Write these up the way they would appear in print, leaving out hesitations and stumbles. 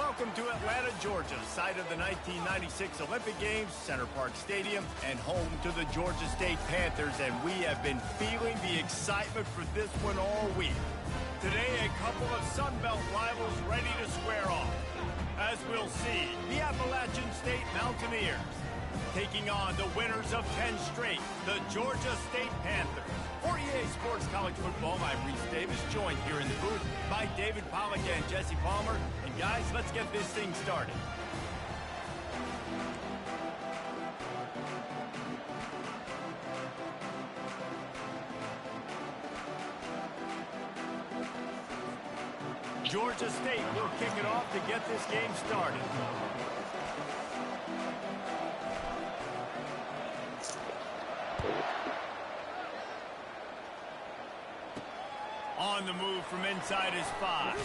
Welcome to Atlanta, Georgia, site of the 1996 Olympic Games, Center Parc Stadium, and home to the Georgia State Panthers, and we have been feeling the excitement for this one all week. Today, a couple of Sun Belt rivals ready to square off. As we'll see, the Appalachian State Mountaineers taking on the winners of 10 straight, the Georgia State Panthers. For EA Sports College Football, I'm Reese Davis, joined here in the booth by David Pollack and Jesse Palmer. And guys, let's get this thing started. Georgia State will kick it off to get this game started. On the move from inside his 5.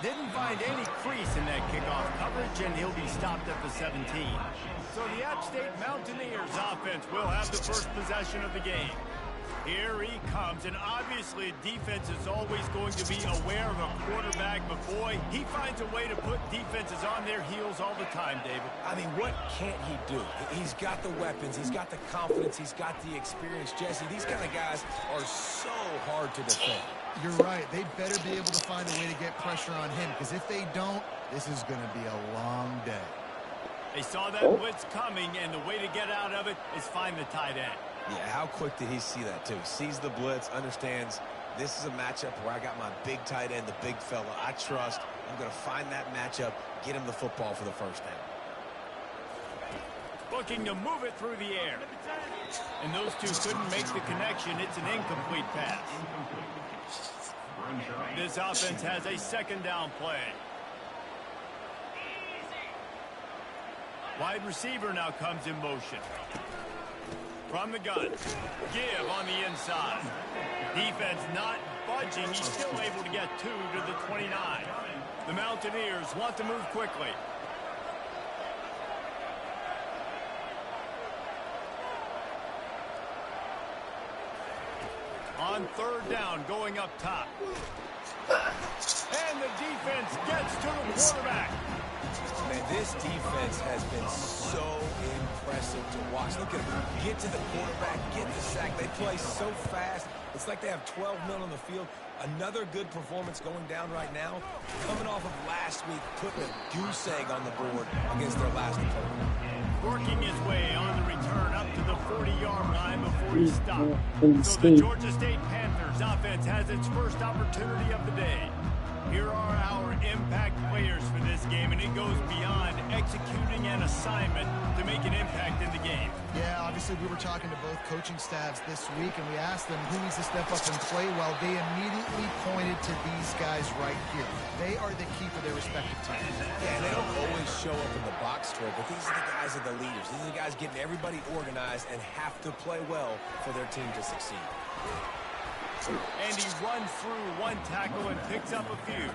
Didn't find any crease in that kickoff coverage, and he'll be stopped at the 17. So the App State Mountaineers offense will have the first possession of the game. Here he comes, and obviously defense is always going to be aware of a quarterback, but boy, he finds a way to put defenses on their heels all the time, David. I mean, what can't he do? He's got the weapons, he's got the confidence, he's got the experience. Jesse, these kind of guys are so hard to defend. You're right. They better be able to find a way to get pressure on him, because if they don't, this is going to be a long day. They saw that blitz coming, and the way to get out of it is find the tight end. Yeah, how quick did he see that, too? Sees the blitz, understands this is a matchup where I got my big tight end, the big fella I trust. I'm going to find that matchup, get him the football for the first down. Looking to move it through the air. And those two couldn't make the connection. It's an incomplete pass. This offense has a second down play. Wide receiver now comes in motion. From the gun, give on the inside. Defense not budging. He's still able to get 2 to the 29. The Mountaineers want to move quickly. On third down, going up top. And the defense gets to the quarterback. Man, this defense has been so impressive to watch. Look at them get to the quarterback, get the sack. They play so fast. It's like they have 12 men on the field. Another good performance going down right now. Coming off of last week, putting a goose egg on the board against their last opponent. Working his way on the return up to the 40-yard line before he stopped. So the Georgia State Panthers offense has its first opportunity of the day. Here are our impact players for this game, and it goes beyond executing an assignment to make an impact in the game. Yeah, obviously we were talking to both coaching staffs this week, and we asked them who needs to step up and play well. They immediately pointed to these guys right here. They are the key for their respective teams. Yeah, and they don't always show up in the box score, but these are the guys that are the leaders. These are the guys getting everybody organized and have to play well for their team to succeed. And he runs through one tackle and picks up a few.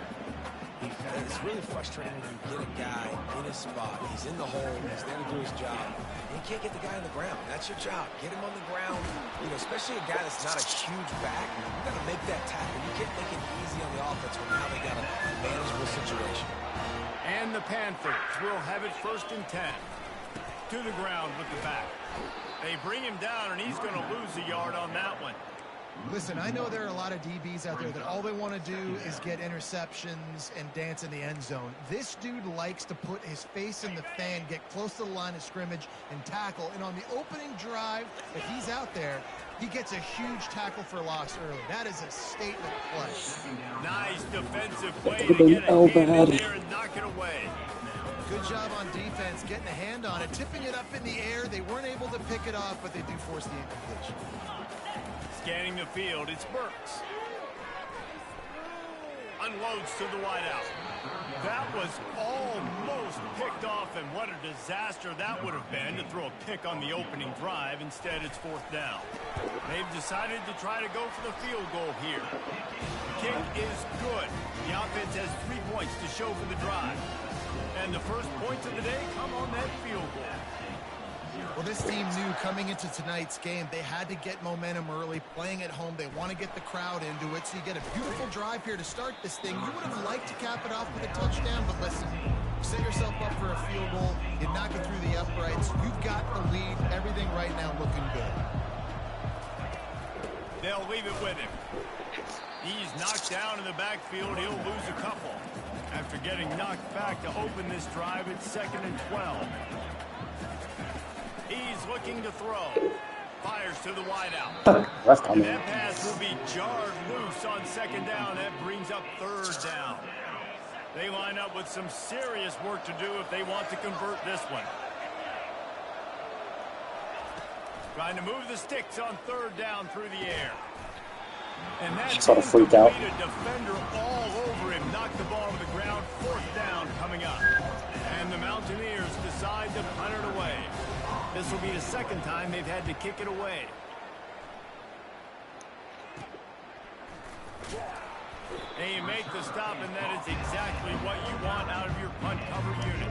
It's really frustrating when you get a guy in his spot. He's in the hole. He's there to do his job. And you can't get the guy on the ground. That's your job. Get him on the ground. You know, especially a guy that's not a huge back. You got to make that tackle. You can't make it easy on the offense when now they got a manageable situation. And the Panthers will have it 1st and 10. To the ground with the back. They bring him down, and he's going to lose a yard on that one. Listen, I know there are a lot of DBs out there that all they want to do is get interceptions and dance in the end zone. This dude likes to put his face in the fan, get close to the line of scrimmage, and tackle. And on the opening drive, if he's out there, he gets a huge tackle for loss early. That is a statement play. Nice defensive play to get a hand in there and knock it away. Good job on defense, getting a hand on it, tipping it up in the air. They weren't able to pick it off, but they do force the incompletion. Scanning the field, it's Burks. Unloads to the wideout. That was almost picked off, and what a disaster that would have been to throw a pick on the opening drive. Instead, it's 4th down. They've decided to try to go for the field goal here. The kick is good. The offense has 3 points to show for the drive. And the first points of the day come on that field goal. Well, this team knew coming into tonight's game they had to get momentum early, playing at home. They want to get the crowd into it, so you get a beautiful drive here to start this thing. You would have liked to cap it off with a touchdown, but listen, set yourself up for a field goal. You knock it through the uprights. You've got the lead. Everything right now looking good. They'll leave it with him. He's knocked down in the backfield. He'll lose a couple. After getting knocked back to open this drive, it's 2nd and 12. He's looking to throw. Fires to the wideout. And that pass will be jarred loose on 2nd down. That brings up 3rd down. They line up with some serious work to do if they want to convert this one. Trying to move the sticks on 3rd down through the air. And that's a defender all over him. Knocked the ball to the ground. 4th down coming up. And the Mountaineers decide to punt it away. This will be the 2nd time they've had to kick it away. And you make the stop, and that is exactly what you want out of your punt cover unit.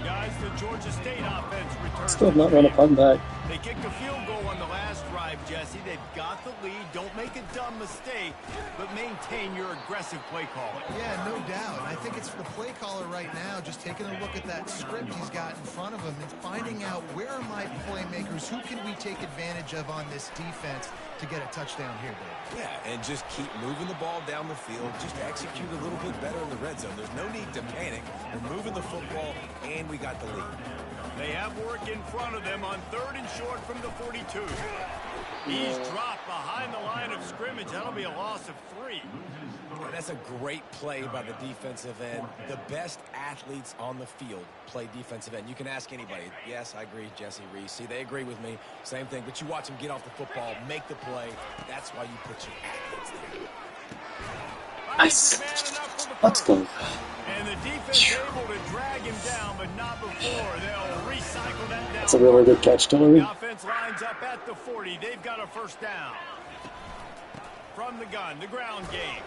Guys, the Georgia State offense returns. Still not run a punt back. They kicked a field goal on the last drive, Jesse. They've got the lead. Don't make a dumb mistake, but maintain your aggressive play calling. Yeah, no doubt. I think it's the play caller right now just taking a look at that script he's got in front of him and finding out where are my playmakers, who can we take advantage of on this defense to get a touchdown here, Dave. Yeah, and just keep moving the ball down the field. Just execute a little bit better in the red zone. There's no need to panic. We're moving the football, and we got the lead. They have work in front of them on 3rd and short from the 42. He's dropped behind the line of scrimmage. That'll be a loss of 3. That's a great play by the defensive end. The best athletes on the field play defensive end. You can ask anybody. Yes, I agree, Jesse Reese. See, they agree with me. Same thing. But you watch them get off the football, make the play. That's why you put your athletes there. Nice. Let's go. And the defense able to drag him down, but not before. They'll recycle that down. That's a really good catch, Tillery. The offense lines up at the 40. They've got a 1st down. From the gun, the ground game.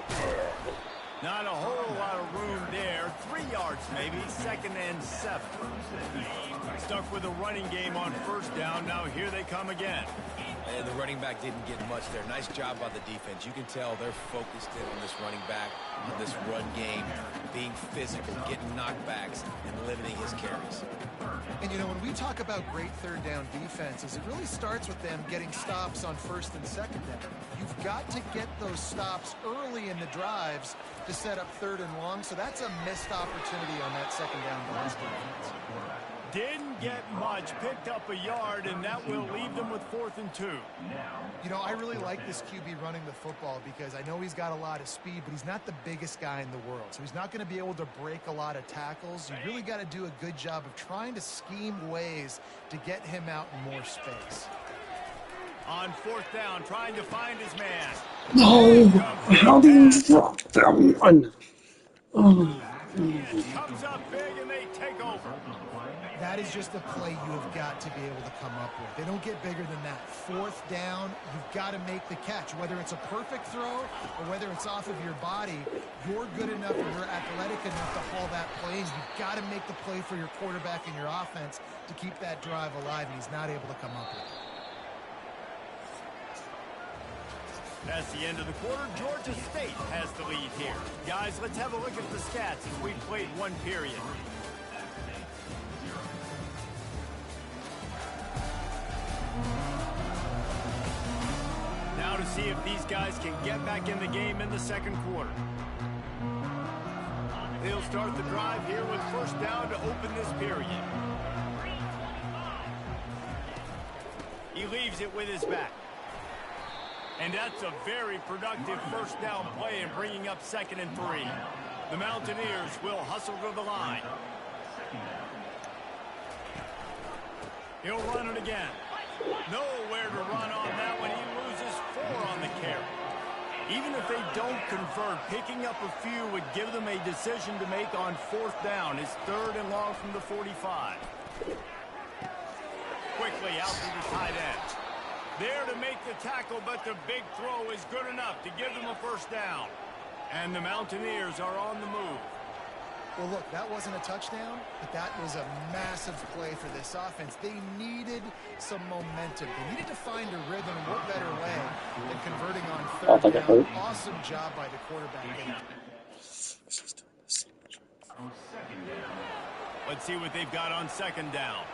Not a whole lot of room there. 3 yards maybe. 2nd and 7. Stuck with a running game on 1st down. Now here they come again. And the running back didn't get much there. Nice job by the defense. You can tell they're focused in on this running back, on this run game, being physical, getting knockbacks, and limiting his carries. And, you know, when we talk about great 3rd down defenses, it really starts with them getting stops on 1st and 2nd down. You've got to get those stops early in the drives to set up 3rd and long, so that's a missed opportunity on that 2nd down defense. Didn't get much, picked up a yard, and that will leave them with 4th and 2. You know, I really like this QB running the football because I know he's got a lot of speed, but he's not the biggest guy in the world. So he's not going to be able to break a lot of tackles. You really got to do a good job of trying to scheme ways to get him out in more space. On 4th down, trying to find his man. No! How do you drop that one? Oh. Comes up big and they take over. That is just a play you have got to be able to come up with. They don't get bigger than that. 4th down, you've got to make the catch. Whether it's a perfect throw or whether it's off of your body, you're good enough and you're athletic enough to haul that play. And you've got to make the play for your quarterback and your offense to keep that drive alive, and he's not able to come up with it. That's the end of the quarter. Georgia State has the lead here. Guys, let's have a look at the stats as we've played 1 period. Now to see if these guys can get back in the game in the 2nd quarter. They'll start the drive here with 1st down to open this period. He leaves it with his back. And that's a very productive 1st down play in bringing up 2nd and 3. The Mountaineers will hustle to the line. He'll run it again. Nowhere to run on that one. He loses 4 on the carry. Even if they don't convert, picking up a few would give them a decision to make on 4th down. It's 3rd and long from the 45. Quickly out to the tight end. There to make the tackle, but the big throw is good enough to give them a 1st down. And the Mountaineers are on the move. Well, look, that wasn't a touchdown, but that was a massive play for this offense. They needed some momentum. They needed to find a rhythm, and what better way than converting on third down. Awesome job by the quarterback. Let's see what they've got on second down.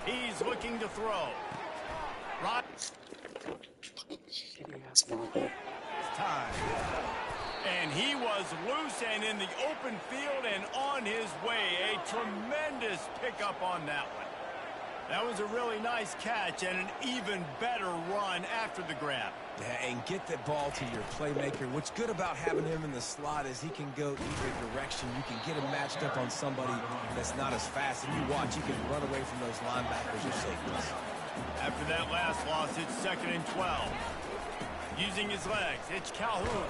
He's looking to throw. Right. Time. And he was loose and in the open field and on his way. A tremendous pickup on that one. That was a really nice catch and an even better run after the grab. Yeah, and get that ball to your playmaker. What's good about having him in the slot is he can go either direction. You can get him matched up on somebody that's not as fast. And you watch, he can run away from those linebackers or safeties. After that last loss, it's 2nd and 12. Using his legs, it's Calhoun.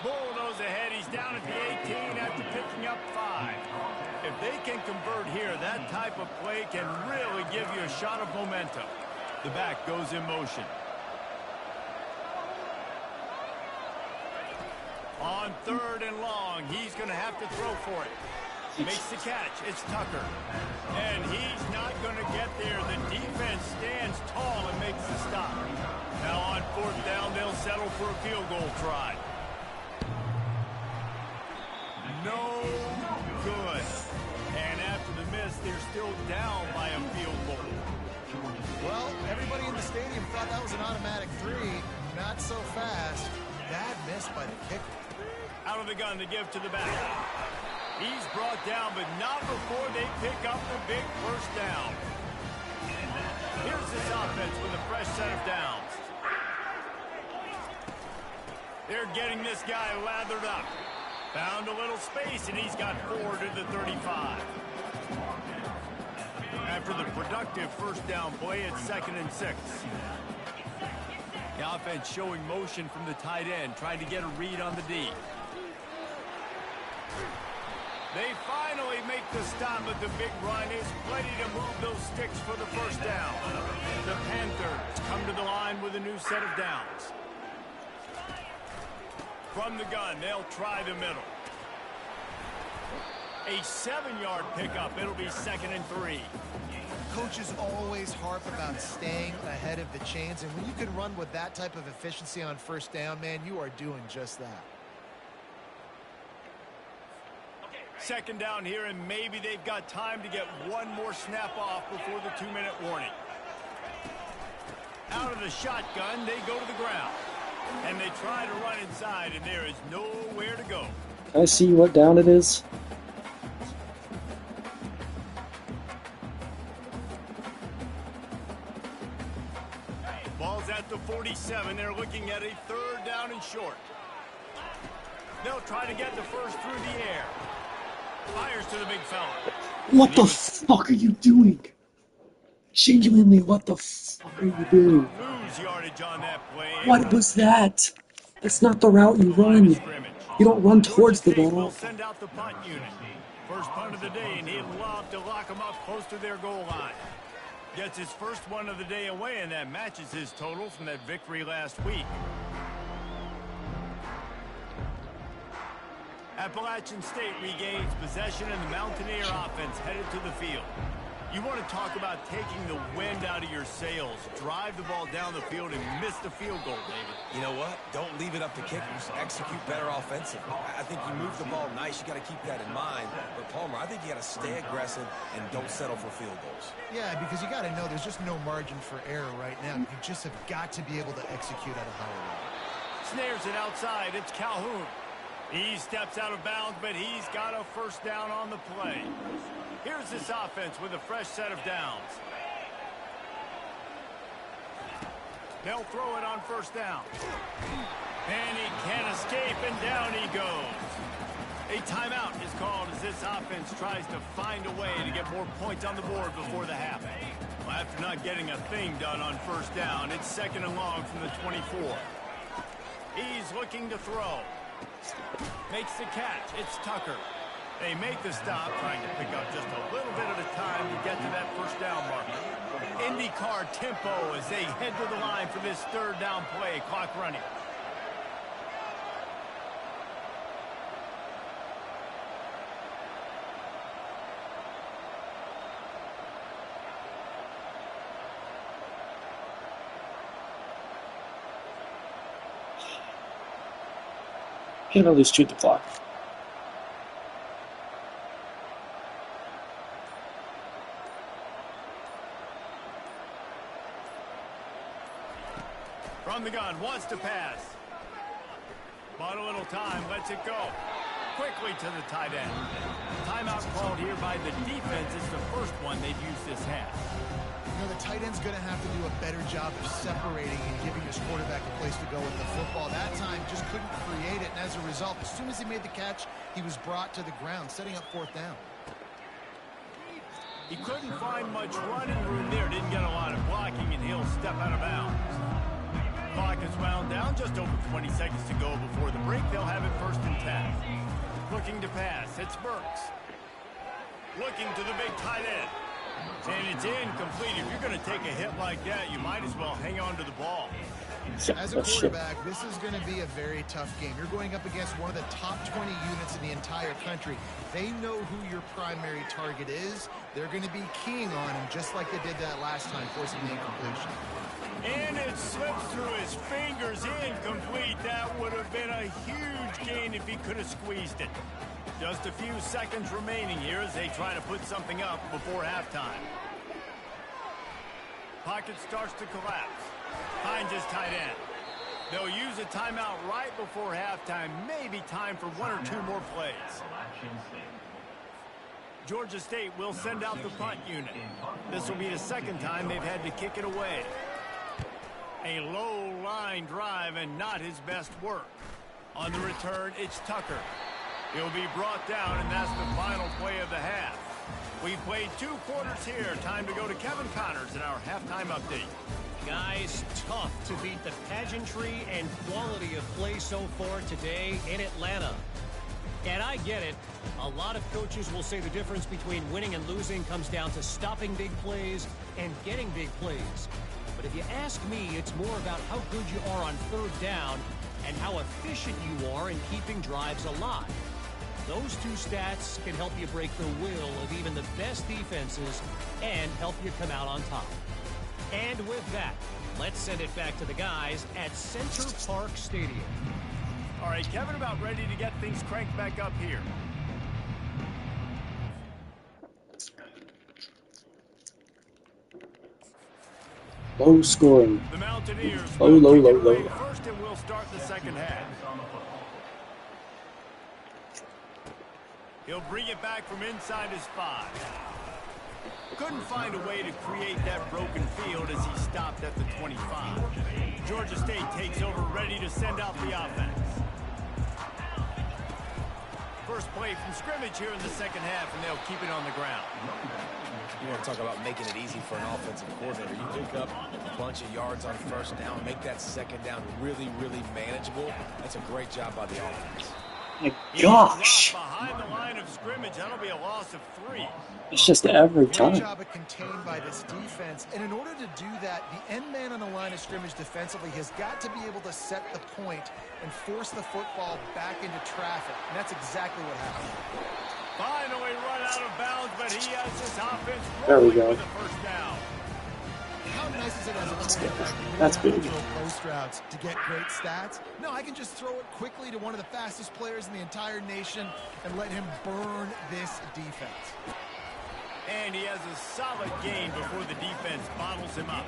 Bulldoze ahead, he's down at the 18 after picking up 5. If they can convert here, that type of play can really give you a shot of momentum. The back goes in motion. On 3rd and long, he's going to have to throw for it. Makes the catch. It's Tucker. And he's not going to get there. The defense stands tall and makes the stop. Now on 4th down, they'll settle for a field goal try. No good. And after the miss, they're still down by a field goal. Well, everybody in the stadium thought that was an automatic 3. Not so fast. Bad miss by the kicker. Out of the gun to give to the back. He's brought down, but not before they pick up the big first down. Here's this offense with a fresh set of downs. They're getting this guy lathered up. Found a little space, and he's got 4 to the 35. After the productive first down play, it's 2nd and 6. The offense showing motion from the tight end, trying to get a read on the D. They finally make the stop, but the big run is plenty to move those sticks for the first down. The Panthers come to the line with a new set of downs. From the gun, they'll try the middle. A 7-yard pickup. It'll be 2nd and 3. Coaches always harp about staying ahead of the chains, and when you can run with that type of efficiency on first down, man, you are doing just that. 2nd down here, and maybe they've got time to get one more snap off before the 2-minute warning. Out of the shotgun, they go to the ground. And they try to run inside, and there is nowhere to go. Can I see what down it is? Ball's at the 47. They're looking at a 3rd down and short. They'll try to get the first through the air. Fires to the big fella. What the fuck are you doing? Genuinely, what the fuck are you doing? Lose yardage on that play. What was that? That's not the route you run. You don't run towards the ball. Will send out the punt unit. First punt of the day, and he'd love to lock them up close to their goal line. Gets his first one of the day away, and that matches his total from that victory last week. Appalachian State regains possession, and the Mountaineer offense headed to the field. You want to talk about taking the wind out of your sails. Drive the ball down the field and miss the field goal, David. You know what? Don't leave it up to kickers. Execute better offensively. I think you move the ball nice. You got to keep that in mind. But, Palmer, I think you got to stay aggressive and don't settle for field goals. Yeah, because you got to know there's just no margin for error right now. You just have got to be able to execute at a higher level. Snares it outside. It's Calhoun. He steps out of bounds, but he's got a first down on the play. Here's this offense with a fresh set of downs. They'll throw it on first down. And he can't escape, and down he goes. A timeout is called as this offense tries to find a way to get more points on the board before the half. Well, after not getting a thing done on first down, it's 2nd and long from the 24. He's looking to throw. Makes the catch. It's Tucker. They make the stop, trying to pick up just a little bit at a time to get to that first down marker. IndyCar tempo as they head to the line for this 3rd down play. Clock running. Hit or lose 2 to fly. From the gun, wants to pass. Bought a little time, lets it go. Quickly to the tight end. Timeout called here by the defense. It's the first one they've used this half. You know, the tight end's going to have to do a better job of separating and giving his quarterback a place to go with the football. That time just couldn't create it, and as a result, as soon as he made the catch, he was brought to the ground, setting up 4th down. He couldn't find much running room there. Didn't get a lot of blocking, and he'll step out of bounds. Clock is wound down. Just over 20 seconds to go before the break. They'll have it 1st and 10. Looking to pass. It's Burks. Looking to the big tight end. And it's incomplete. If you're going to take a hit like that, you might as well hang on to the ball. As a quarterback, this is going to be a very tough game. You're going up against one of the top 20 units in the entire country. They know who your primary target is. They're going to be keying on him just like they did that last time, forcing the incompletion. And it slips through his fingers, incomplete. That would have been a huge gain if he could have squeezed it. Just a few seconds remaining here as they try to put something up before halftime. Pocket starts to collapse. Finds his tight end. They'll use a timeout right before halftime. Maybe time for 1 or 2 more plays. Georgia State will send out the punt unit. This will be the 2nd time they've had to kick it away. A low line drive and not his best work. On the return, it's Tucker. He'll be brought down, and that's the final play of the half. We've played 2 quarters here. Time to go to Kevin Connors in our halftime update. Guys, tough to beat the pageantry and quality of play so far today in Atlanta. And I get it. A lot of coaches will say the difference between winning and losing comes down to stopping big plays and getting big plays. But if you ask me, it's more about how good you are on 3rd down and how efficient you are in keeping drives alive. Those 2 stats can help you break the will of even the best defenses and help you come out on top. And with that, let's send it back to the guys at Center Park Stadium. All right, Kevin, about ready to get things cranked back up here. Low scoring. The Mountaineers Low. first, and we'll start the 2nd half. He'll bring it back from inside his 5. Couldn't find a way to create that broken field as he stopped at the 25. Georgia State takes over, ready to send out the offense. First play from scrimmage here in the 2nd half, and they'll keep it on the ground. You want to talk about making it easy for an offensive coordinator. You pick up a bunch of yards on 1st down, make that 2nd down really, really manageable. That's a great job by the offense. My gosh. Behind the line of scrimmage, that'll be a loss of 3. It's just every Great time. job of contained by this defense. And in order to do that, the end man on the line of scrimmage defensively has got to be able to set the point and force the football back into traffic. And that's exactly what happened. Finally run out of bounds, but he has his offense There we rolling go. with the 1st down. How nice is it as a quarterback to That's throw big. post routes to get great stats? No, I can just throw it quickly to one of the fastest players in the entire nation and let him burn this defense. And he has a solid gain before the defense bottles him up.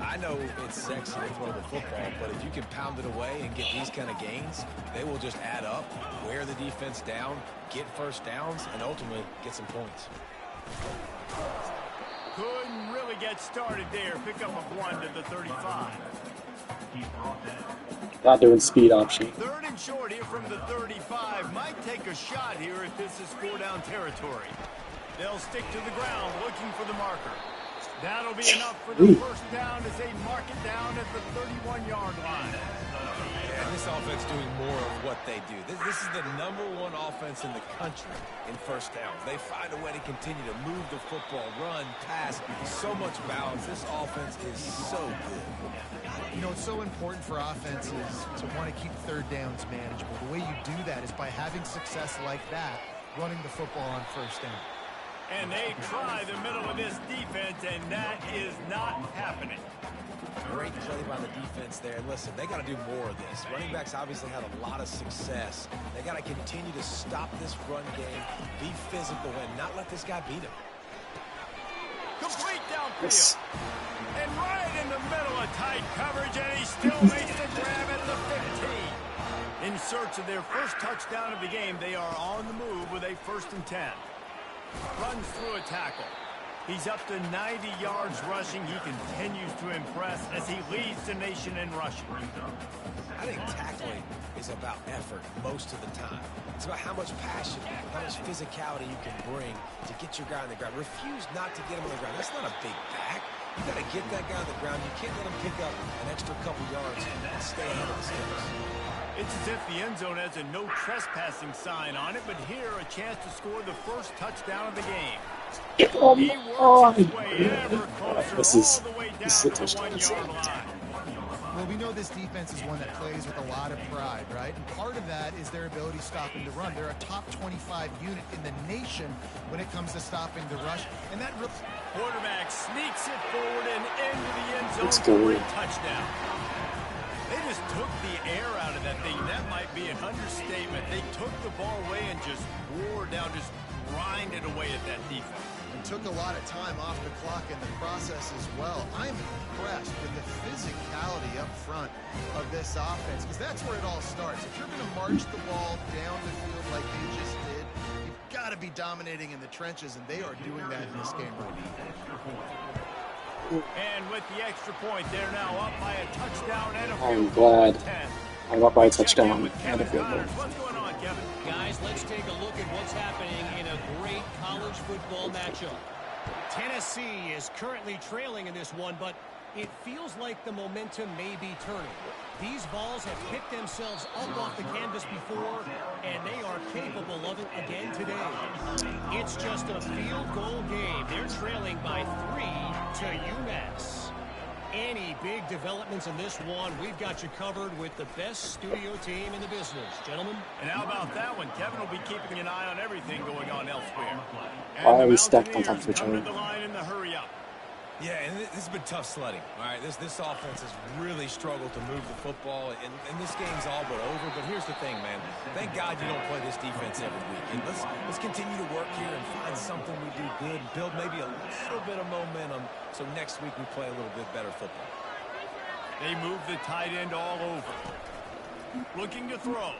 I know it's sexy to throw the football, but if you can pound it away and get these kind of gains, they will just add up, wear the defense down, get 1st downs, and ultimately get some points. Couldn't really get started there. Pick up a 1 to the 35. Not doing speed option. 3rd and short here from the 35. Might take a shot here if this is 4-down territory. They'll stick to the ground looking for the marker. That'll be enough for the 1st down as they mark it down at the 31-yard line. And this offense doing more of what they do. This is the #1 offense in the country in 1st downs. They find a way to continue to move the football, run, pass, so much balance. This offense is so good. You know, it's so important for offenses to want to keep 3rd downs manageable. The way you do that is by having success like that, running the football on 1st down. And they try the middle of this defense, and that is not happening. great play by the defense there. And listen, they got to do more of this. Running backs obviously had a lot of success. They got to continue to stop this run game, be physical, and not let this guy beat them. Complete downfield. And right in the middle of tight coverage, and he still makes the grab at the 15. In search of their first touchdown of the game, they are on the move with a 1st and 10. Runs through a tackle. He's up to 90 yards rushing. He continues to impress as he leads the nation in rushing. I think tackling is about effort most of the time. It's about how much passion, how much physicality you can bring to get your guy on the ground. Refuse not to get him on the ground. That's not a big back. You got to get that guy on the ground. You can't let him pick up an extra couple yards and stay ahead of the sticks. It's as if the end zone has a no trespassing sign on it, but here a chance to score the first touchdown of the game. Come He on. works his way ever closer, This is all the way down a to the touchdown. 1-yard line. Well, we know this defense is one that plays with a lot of pride, right? And part of that is their ability stopping the run. They're a top 25 unit in the nation when it comes to stopping the rush. And that really... Quarterback sneaks it forward and into the end Let's zone for go. a touchdown. They just took the air out of that thing. That might be an understatement. They took the ball away and just wore down, just grinded away at that defense. and took a lot of time off the clock in the process as well. I'm impressed with the physicality up front of this offense, because that's where it all starts. If you're going to march the ball down the field like they just did, you've got to be dominating in the trenches, and they are doing that in this game right now. And with the extra point, they're now up by a touchdown and a I'm field goal. glad I'm up by a touchdown With and a Kevin field goal. Connors. What's going on, Kevin? Guys, let's take a look at what's happening in a great college football matchup. Tennessee is currently trailing in this one, but it feels like the momentum may be turning. These balls have picked themselves up off the canvas before, and they are capable of it again today. It's just a field goal game. They're trailing by 3 to UMass. Any big developments in this one, we've got you covered with the best studio team in the business. Gentlemen? And how about that one? Kevin will be keeping an eye on everything going on elsewhere. Why are And we the stacked on top of Mountaineers each come other? to the line in the hurry up. Yeah, and this has been tough sledding. All right, this offense has really struggled to move the football, and this game's all but over. But here's the thing, man. Thank God you don't play this defense every week. And let's continue to work here and find something we do good, and build maybe a little bit of momentum so next week we play a little bit better football. They move the tight end all over. Looking to throw.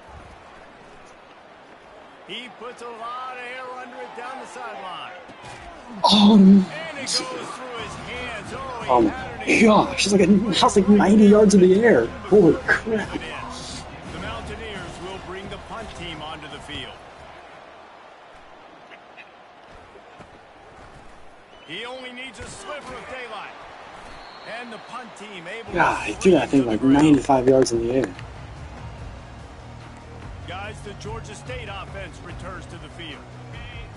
He puts a lot of air under it down the sideline. And it goes through his hands. Oh my gosh, it's like 90 yards in the air. Holy crap. The Mountaineers will bring the punt team onto the field. He only needs a sliver of daylight. And the punt team able God, to he threw that thing to the like ground. 95 yards in the air. Guys, the Georgia State offense returns to the field.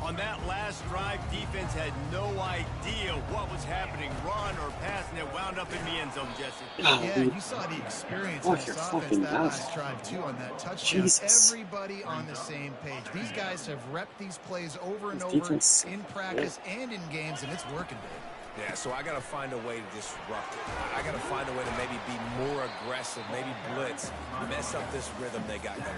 On that last drive, defense had no idea what was happening, run or pass, and it wound up in the end zone, Jesse. Oh, Yeah, you saw the experience of Watch this your offense fucking that mouth. last drive, too, on that touchdown. Jesus. Everybody on the same page. These guys have repped these plays over and This over defense- in practice and in games, and it's working, Dave. Yeah, so I got to find a way to disrupt it. I got to find a way to maybe be more aggressive, maybe blitz, mess up this rhythm they got going.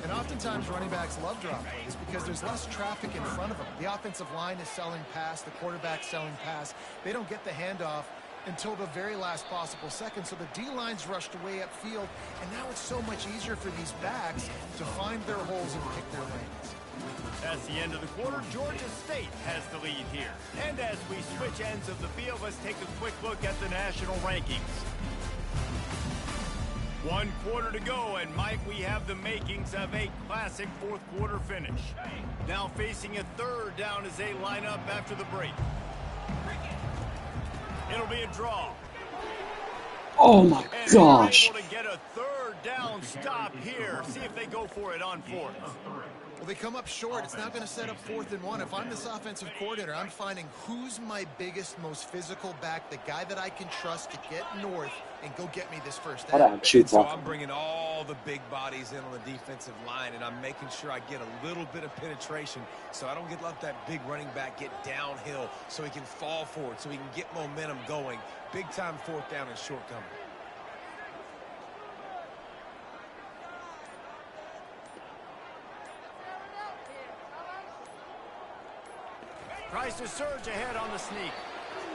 And oftentimes running backs love drop plays because there's less traffic in front of them. The offensive line is selling pass, the quarterback's selling pass. They don't get the handoff until the very last possible second, so the D-line's rushed away upfield, and now it's so much easier for these backs to find their holes and pick their lanes. That's the end of the quarter. Georgia State has the lead here. And as we switch ends of the field, let's take a quick look at the national rankings. 1 quarter to go, and Mike, we have the makings of a classic fourth quarter finish. Now facing a third down as they line up after the break. It'll be a draw. Oh my And gosh. they're able to get a third down stop here. See if they go for it on fourth. Well, they come up short. It's now going to set up 4th and 1. If I'm this offensive coordinator, I'm finding who's my biggest, most physical back, the guy that I can trust to get north and go get me this first down. So I'm bringing all the big bodies in on the defensive line, and I'm making sure I get a little bit of penetration so I don't let that big running back get downhill so he can fall forward, so he can get momentum going. Big-time 4th down and short coming. Tries to surge ahead on the sneak.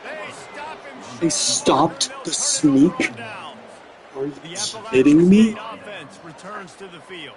They stop him. They stopped the sneak? Are you The kidding me? Offense returns to the field.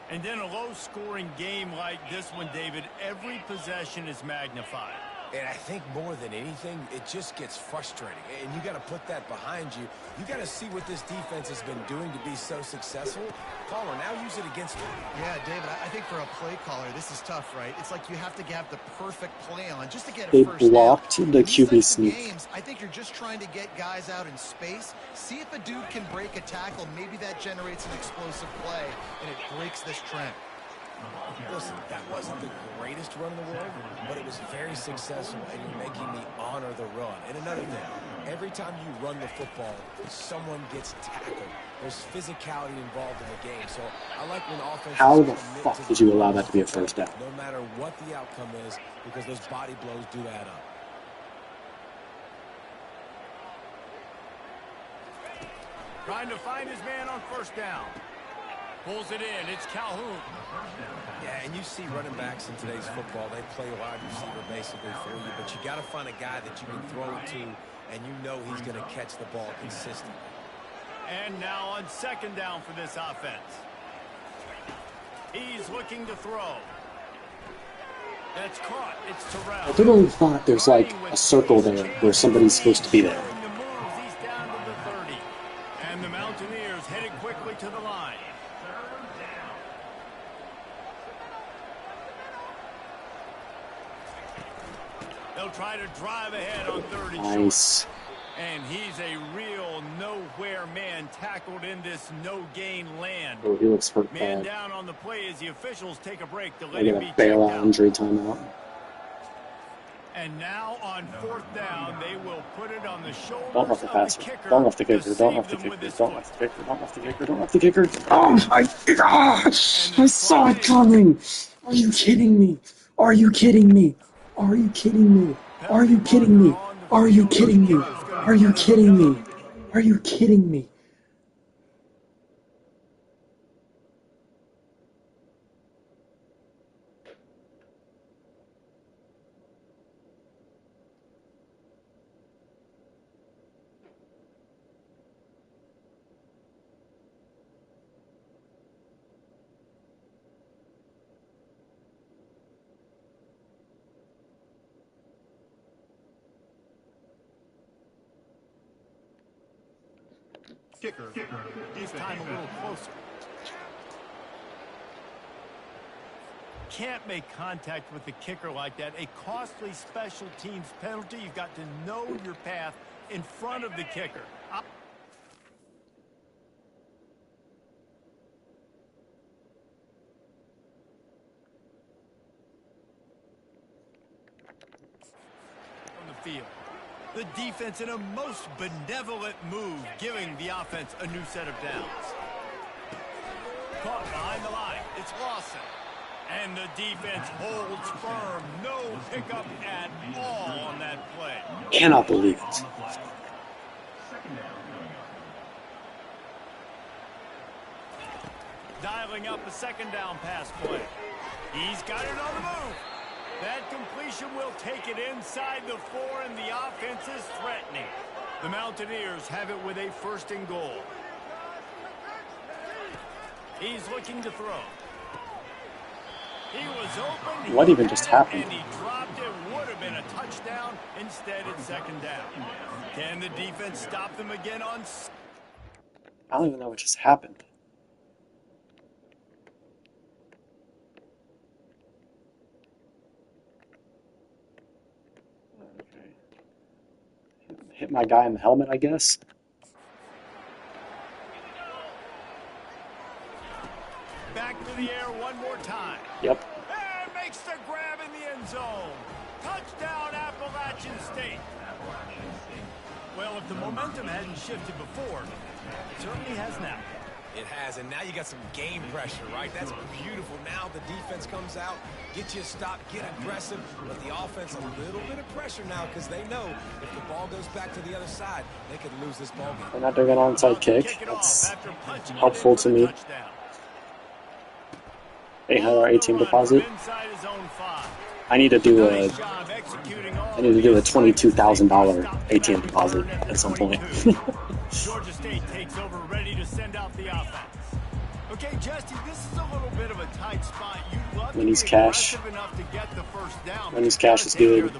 And in a low-scoring game like this one, David, every possession is magnified. And I think more than anything, it just gets frustrating. And you got to put that behind you. You got to see what this defense has been doing to be so successful. Caller, now use it against them. Yeah, David, I think for a play caller, this is tough, right? It's like you have to have the perfect play on just to get a They first down. blocked the QB These sneak. games, I think you're just trying to get guys out in space. See if a dude can break a tackle. Maybe that generates an explosive play, and it breaks this trend. Listen, that wasn't the greatest run in the world, but it was very successful, and you're making me honor the run. And another thing, every time you run the football, someone gets tackled. There's physicality involved in the game, so I like when offense. How the fuck did you allow that to be a first down? No matter what the outcome is, because those body blows do add up. Trying to find his man on first down. Pulls it in. It's Calhoun. Yeah, and you see running backs in today's football, they play wide receiver basically for you, but you got to find a guy that you can throw it to, and you know he's going to catch the ball consistently. And now on second down for this offense. He's looking to throw. That's caught. It's Terrell. I literally thought there's like a circle there where somebody's supposed to be there. He's down to the 30. And the Mountaineers headed quickly to the line. They'll try to drive ahead on 30. Nice. And he's a real nowhere man tackled in this no-gain land. Oh, he looks hurt Man bad. down on the play as the officials take a break to I let get him a be checked bailout out. injury timeout. And now on fourth down, they will put it on the shoulders Don't rough the of passer. the kicker. Don't rough the to kicker. Don't rough the save them kicker. with his Don't foot. rough the kicker. Don't rough the kicker. Don't rough the kicker. Oh my gosh! I saw it coming! Are you kidding me? Are you kidding me? Are you kidding me? Are you kidding me? Are you kidding me? Are you kidding me? Are you kidding me? Kicker. This time a little closer. Can't make contact with the kicker like that. A costly special teams penalty. You've got to know your path in front of the kicker. On the field. The defense in a most benevolent move, giving the offense a new set of downs. Caught behind the line. It's Lawson. And the defense holds firm. No pickup at all on that play. Cannot believe it. Dialing up a second down pass play. He's got it on the move. That completion will take it inside the 4, and the offense is threatening. The Mountaineers have it with a first and goal. He's looking to throw. He was open. What even just happened? And he dropped it. Would have been a touchdown. Instead, it's second down. Can the defense stop them again on? I don't even know what just happened. Hit my guy in the helmet, I guess. air one more time. Yep. And makes the grab in the end zone. Touchdown, Appalachian State. Well, if the momentum hadn't shifted before, it certainly has now. It has, and now you got some game pressure, right? That's beautiful. Now the defense comes out, get you a stop, get aggressive, but the offense a little bit of pressure now because they know if the ball goes back to the other side, they could lose this ball game. They're not doing an onside kick. That's helpful to me. $818 deposit. I need to do a $22,000 ATM deposit at some point. Georgia State takes over, ready to send out the offense. Okay, Jesse, this is a little bit of a tight spot. You'd love to be aggressive enough to get the first down. Wendy's Cash is good. No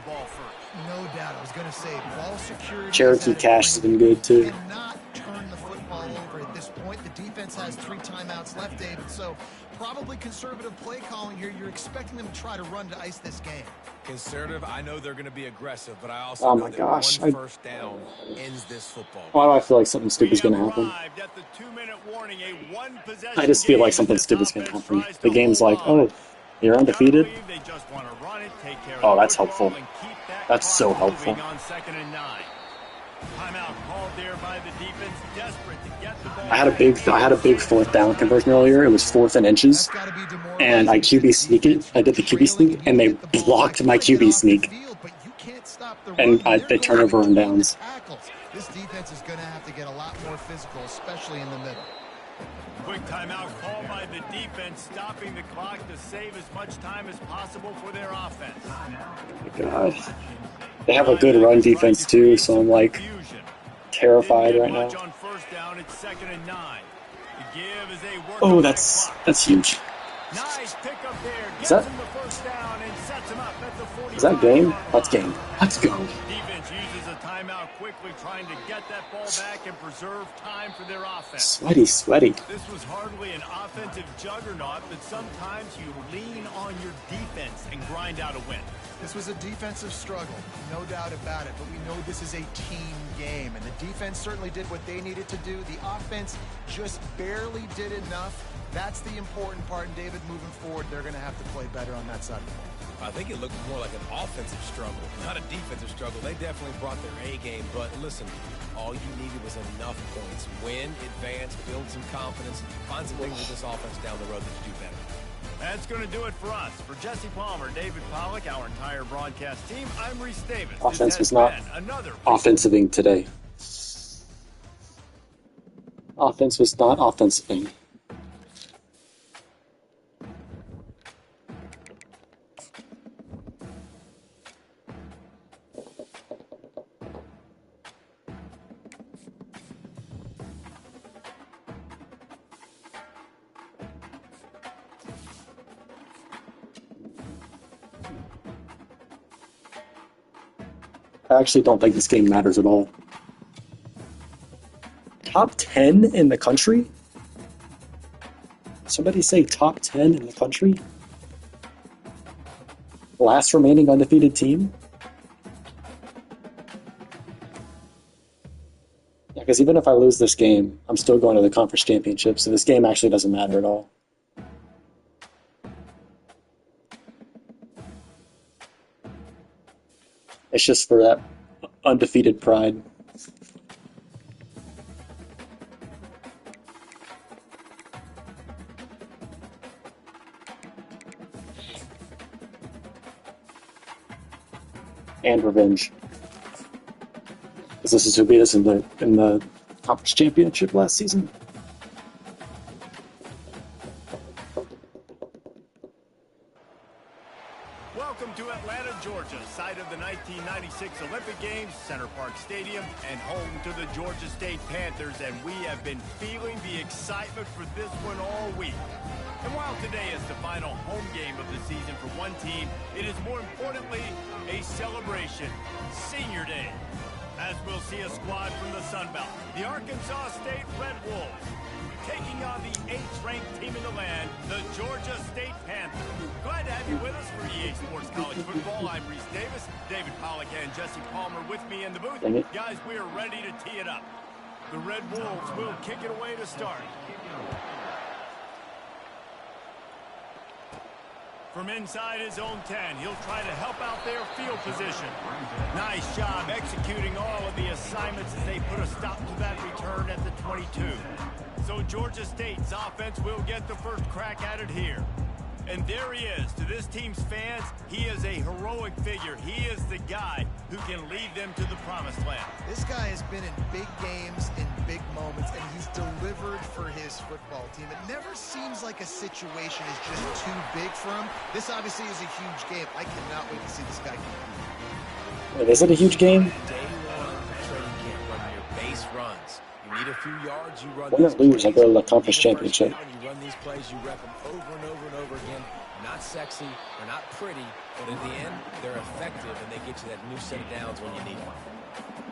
doubt. I was going to say, ball security. Cherokee Cash has been good, too. Cannot turn the football over at this point. The defense has 3 timeouts left, David, so probably conservative play calling here. You're expecting them to try to run to ice this game. Conservative, I know they're going to be aggressive, but I also know that one first down ends this football. Why do I feel like something stupid's going to happen? I just feel like something stupid's going to happen. The game's like, oh, you're undefeated? Oh, that's helpful. That's so helpful. I had a big 4th down conversion earlier. It was 4th and inches, and I QB sneak it. I did the QB sneak, and they blocked my QB sneak, and they turn over on downs. This defense is going to have to get a lot more physical, especially in the middle. Quick timeout called by the defense, stopping the clock to save as much time as possible for their offense. Oh my God. They have a good run defense, too, so I'm like terrified right now. Oh, that's huge. Is that game? Let's game. Let's go. Defense uses a timeout quickly, trying to get that ball back and preserve time for their offense. Sweaty. This was hardly an offensive juggernaut, but sometimes you lean on your defense and grind out a win. This was a defensive struggle, no doubt about it, but we know this is a team game, and the defense certainly did what they needed to do. The offense just barely did enough. That's the important part, and David, moving forward, they're going to have to play better on that side of the ball. I think it looked more like an offensive struggle, not a defensive struggle. They definitely brought their A game, but listen, all you needed was enough points. Win, advance, build some confidence, find some things with this offense down the road that you do better. That's going to do it for us. For Jesse Palmer, David Pollack, our entire broadcast team, I'm Reese Davis. Offense was not offensiving today. Offense was not offensiving. I actually don't think this game matters at all. Top 10 in the country? Somebody say top 10 in the country? Last remaining undefeated team? Yeah, because even if I lose this game, I'm still going to the conference championship, so this game actually doesn't matter at all. It's just for that undefeated pride. And revenge. Because this is who beat us in the conference championship last season. Welcome to Atlanta, Georgia, site of the 1996 Olympic Games, Center Park Stadium, and home to the Georgia State Panthers, and we have been feeling the excitement for this one all week. And while today is the final home game of the season for one team, it is more importantly a celebration, Senior Day, as we'll see a squad from the Sun Belt, the Arkansas State Red Wolves, taking on the 8th-ranked team in the land, the Georgia State Panthers. Glad to have you with us for EA Sports College Football. I'm Reese Davis, David Pollack, and Jesse Palmer with me in the booth. Guys, we are ready to tee it up. The Red Wolves will kick it away to start. From inside his own 10, he'll try to help out their field position. Nice job executing all of the assignments as they put a stop to that return at the 22. So Georgia State's offense will get the first crack at it here. And there he is. To this team's fans, he is a heroic figure. He is the guy who can lead them to the promised land. This guy has been in big games, in big moments, and he's delivered for his football team. It never seems like a situation is just too big for him. This obviously is a huge game. I cannot wait to see this guy compete. Wait, is it a huge game? Day one training camp, run your base runs. You need a few yards, you run Win or lose, I go to the conference championship. You run these plays, you rep them over and over and over again. Not sexy, they're not pretty, but in the end, they're effective, and they get you that new set of downs when you need them.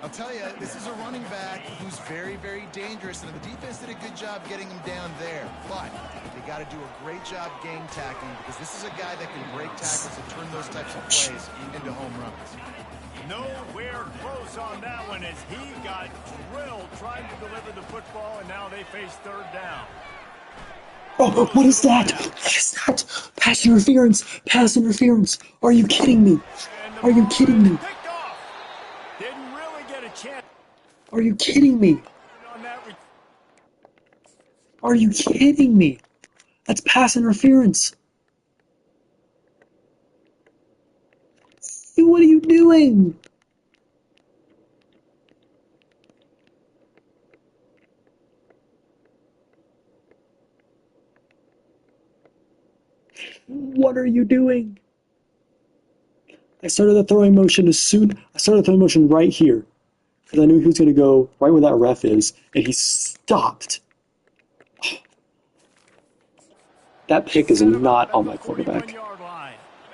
I'll tell you, this is a running back who's very, very dangerous, and the defense did a good job getting him down there. But they got to do a great job game tackling, because this is a guy that can break tackles and turn those types of plays into home runs. Nowhere close on that one as he got drilled trying to deliver the football, and now they face third down. Oh, what is that? What is that? Pass interference! Pass interference! Are you kidding me? Are you kidding me? Didn't really get a chance. Are you kidding me? Are you kidding me? That's pass interference. What are you doing? What are you doing? I started the throwing motion right here. Because I knew he was going to go right where that ref is, and he stopped. That pick is not on my quarterback.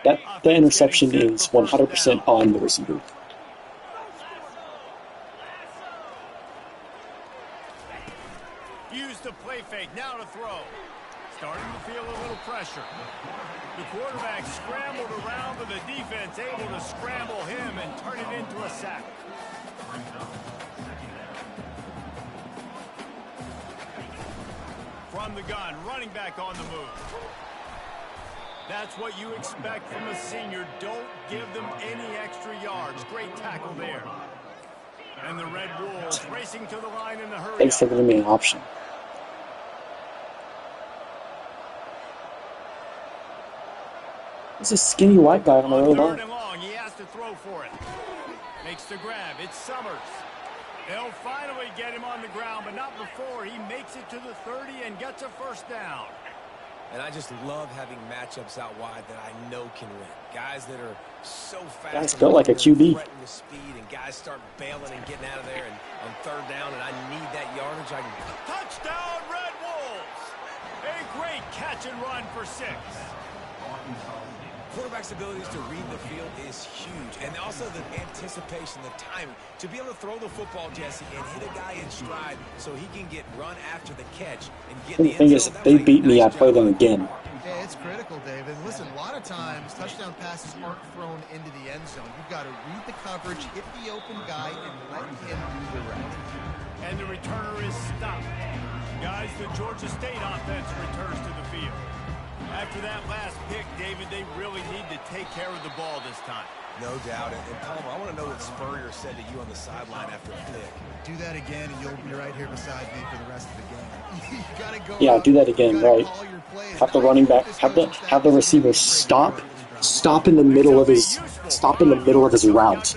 That interception is 100% on the receiver. Use the play fake, now to throw. Starting to feel a little pressure. The quarterback scrambled around, but the defense able to scramble him and turn it into a sack. From the gun, running back on the move. That's what you expect from a senior. Don't give them any extra yards. Great tackle there. And the Red Wolves racing to the line in the hurry. Thanks for giving me an option. There's a skinny white guy on the other line. Third and long, he has to throw for it. Makes the grab. It's Summers. They'll finally get him on the ground, but not before he makes it to the 30 and gets a first down. And I just love having matchups out wide that I know can win. Guys that are so fast. Guys built like a QB. Threaten the speed, and guys start bailing and getting out of there. And on third down, and I need that yardage. Touchdown, Red Wolves! A great catch and run for 6. Quarterback's abilities to read the field is huge. And also the anticipation, the timing. To be able to throw the football, Jesse, and hit a guy in stride so he can get run after the catch and get And the thing is, if they beat me, I play them again. Yeah, it's critical, David. Listen, a lot of times, touchdown passes aren't thrown into the end zone. You've got to read the coverage, hit the open guy, and let him do the rest. And the returner is stopped. Guys, the Georgia State offense returns to the field. After that last pick, David, they really need to take care of the ball this time. No doubt. And Palmer, I want to know what Spurrier said to you on the sideline after a pick. Do that again, and you'll be right here beside me for the rest of the game. You gotta go. Yeah, do that again, right? Have the running back, have the receiver stop in the middle of his route.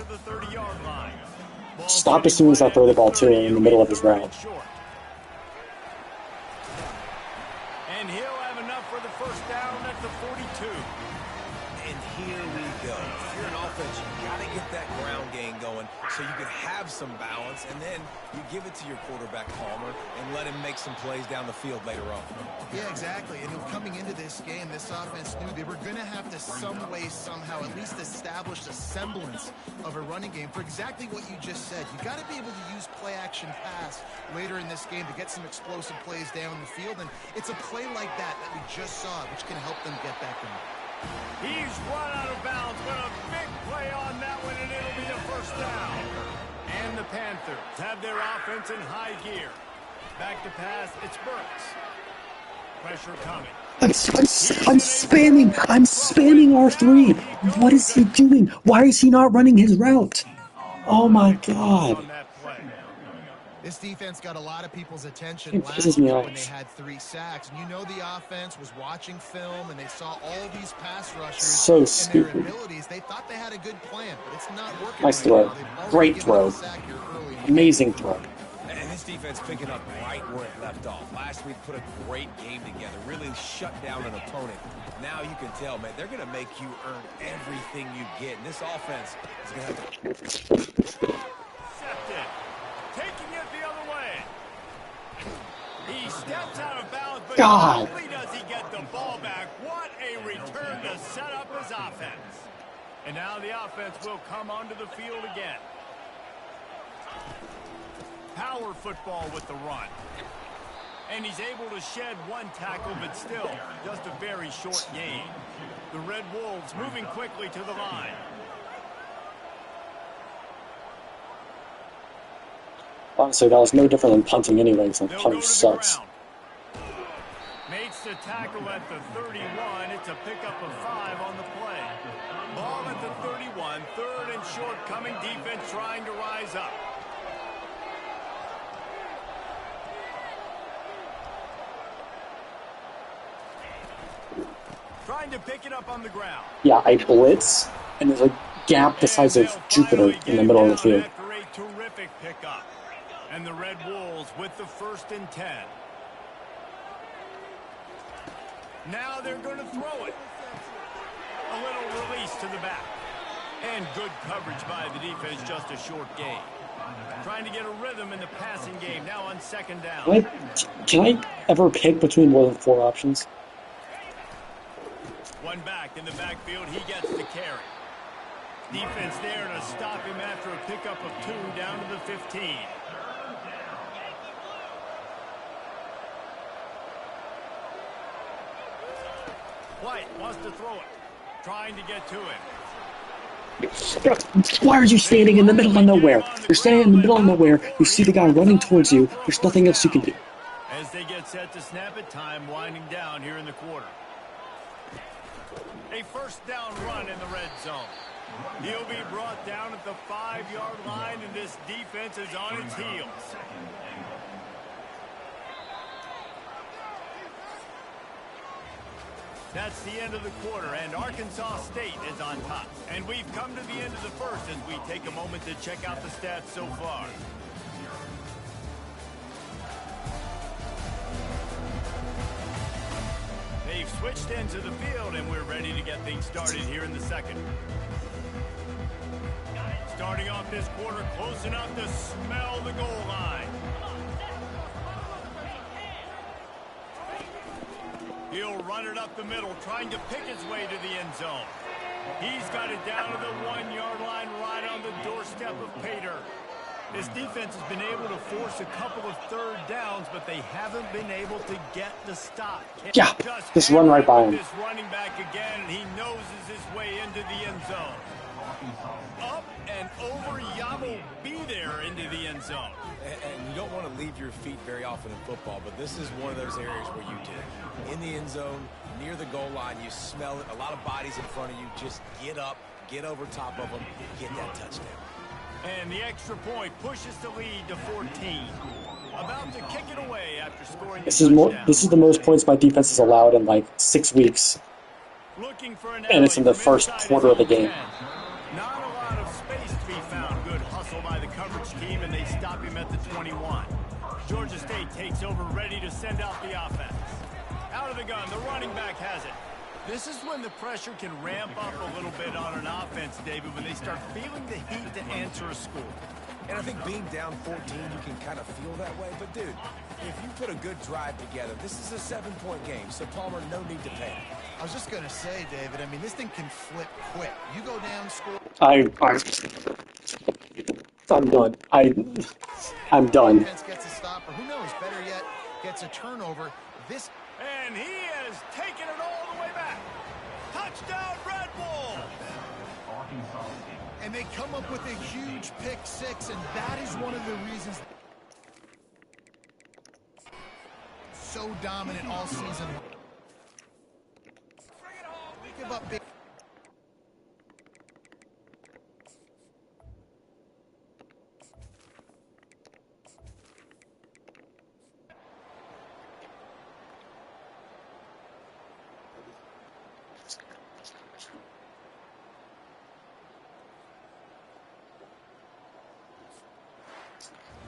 Stop as soon as I throw the ball to him in the middle of his route. And he'll have enough for the first down at the 42. And here we go. If you're an offense, you got to get that ground game going so you can have some balance, and then you give it to your quarterback, Palmer, and let him make some plays down the field later on. Yeah, exactly. And coming into this game, this offense knew they were going to have to some way, somehow, at least establish a semblance of a running game for exactly what you just said. You got to be able to use play-action pass later in this game to get some explosive plays down the field, and it's a play like that we just saw, which can help them get that going. He's run out of bounds, but a big play on that one, and it'll be a first down. And the Panthers have their offense in high gear. Back to pass, it's Burks. Pressure coming. I'm spamming R3. What is he doing? Why is he not running his route? Oh my god. This defense got a lot of people's attention It pisses last me week off. when they had 3 sacks. And you know the offense was watching film and they saw all these pass rushers So and their stupid. abilities. They thought they had a good plan, but it's not working Nice right throw. now. They've already Great given throw. up a sack here early in the Amazing throw. And this defense picking up right where it left off. Last week put a great game together, really shut down an opponent. Now you can tell, man, they're going to make you earn everything you get. And this offense is going to have to... Intercepted. Taking it the other way. He steps out of bounds, but God. not only does he get the ball back, what a return to set up his offense. And now the offense will come onto the field again. Power football with the run. And he's able to shed 1 tackle, but still just a very short gain. The Red Wolves moving quickly to the line. Honestly, that was no different than punting anyway, because They'll punting go to the sucks. ground. Makes the tackle at the 31. It's a pickup of 5 on the play. Ball at the 31. 3rd and short coming. Defense trying to rise up. Trying to pick it up on the ground. Yeah, I blitz, and there's a gap the size of Jupiter in the middle of the field. After a terrific pickup. And the Red Wolves with the 1st and 10. Now they're going to throw it. A little release to the back. And good coverage by the defense, just a short gain. Trying to get a rhythm in the passing game now on 2nd down. Can I ever pick between more than 4 options? One back in the backfield, he gets the carry. Defense there to stop him after a pickup of 2 down to the 15. White wants to throw it. Trying to get to him. Why are you standing in the middle of nowhere? You're standing in the middle of nowhere, you see the guy running towards you, there's nothing else you can do. As they get set to snap it, time winding down here in the quarter. A 1st down run in the red zone. He'll be brought down at the 5-yard line, and this defense is on its heels. That's the end of the quarter, and Arkansas State is on top. And we've come to the end of the 1st as we take a moment to check out the stats so far. They've switched into the field, and we're ready to get things started here in the 2nd. Starting off this quarter close enough to smell the goal line. He'll run it up the middle, trying to pick his way to the end zone. He's got it down to the 1-yard line, right on the doorstep of Pater. This defense has been able to force a couple of 3rd downs, but they haven't been able to get the stop. Yeah, just run right by him. This running back again, and he noses his way into the end zone. Up and over, Yabo be there into the end zone. And you don't want to leave your feet very often in football, but this is one of those areas where you do. In the end zone, near the goal line, you smell it. A lot of bodies in front of you. Just get up, get over top of them, get that touchdown. And the extra point pushes the lead to 14. About to kick it away after scoring. This is the most points my defense has allowed in like 6 weeks. Looking for an And it's in the first quarter of the game. Not a lot of space to be found. Good hustle by the coverage team, and they stop him at the 21. Georgia State takes over, ready to send out the offense. Out of the gun, the running back has it. This is when the pressure can ramp up a little bit on an offense, David, when they start feeling the heat to answer a score. And I think being down 14, you can kind of feel that way. But, dude, if you put a good drive together, this is a 7-point game. So, Palmer, no need to panic. I was just going to say, David, I mean, this thing can flip quick. You go down, score. I'm done. I'm done. Defense gets a stop, or who knows, better yet, gets a turnover. This. And he has taken it all the way back. Touchdown, Red Bull! And they come up with a huge pick 6, and that is one of the reasons so dominant all season. give up big.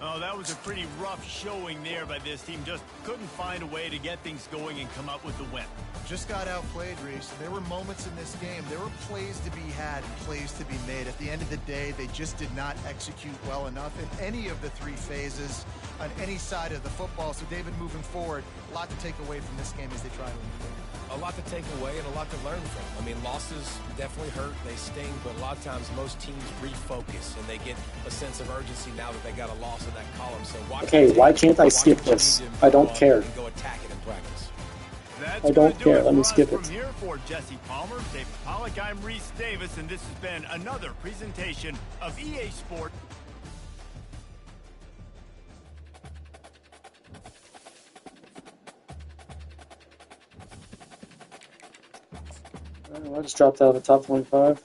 Oh, that was a pretty rough showing there by this team. Just couldn't find a way to get things going and come up with the win. Just got outplayed, Reese. There were moments in this game. There were plays to be had and plays to be made. At the end of the day, they just did not execute well enough in any of the three phases on any side of the football. So, David, moving forward, a lot to take away from this game as they try to win. A lot to take away and a lot to learn from. I mean, losses definitely hurt, they sting, but a lot of times most teams refocus and they get a sense of urgency now that they got a loss in that column. So Okay, why can't I skip this? I don't care. Go attack it in practice. That's I don't care. Let me skip it. From here for Jesse Palmer, David Pollack, I'm Reese Davis, and this has been another presentation of EA Sports. I just dropped out of the top 25.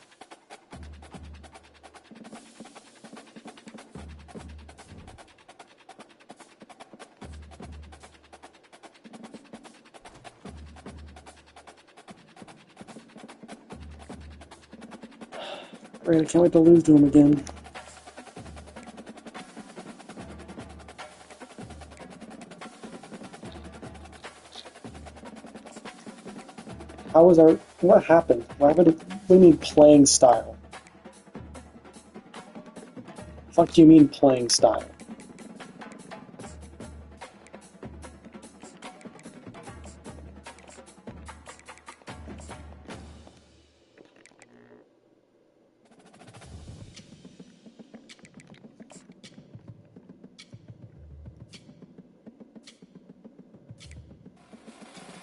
Great, I can't wait to lose to him again. How was our... What happened? What do you mean playing style? Fuck do you mean playing style?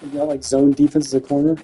You got like zone defense as a corner?